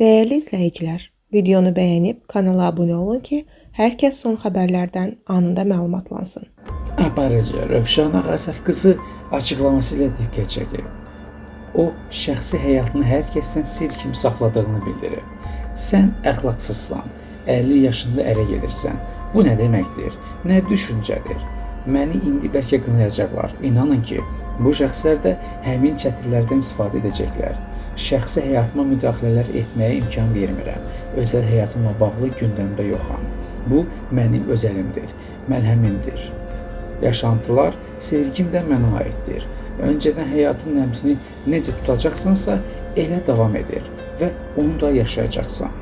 Değerli izləyicilər, videonu bəyənib kanala abunə olun ki, hər kəs son xəbərlərdən anında məlumatlansın. Aparıcı Rövşana Qasaf qızı açıqlaması ilə diqqət çəkib. O, şəxsi həyatını hər kəsdən sir kimi saxladığını bildirir. Sən əxlaqsızsan, 50 yaşında ərə gedirsən. Bu nə deməkdir? Nə düşüncədir? Məni indi bəlkə qınayacaqlar. İnanın ki, bu şəxslər də həmin çətirlərdən istifadə edəcəklər. Şəxsi həyatıma müdaxilələr etməyə imkan vermirəm. Özəl həyatımla bağlı gündəmdə yoxam. Bu mənim özəlimdir, məlhəmimdir. Yaşantılar sevgim də mənə aiddir. Öncədən həyatın nəbzini necə tutacaqsansa, elə davam edir və onu da yaşayacaqsan.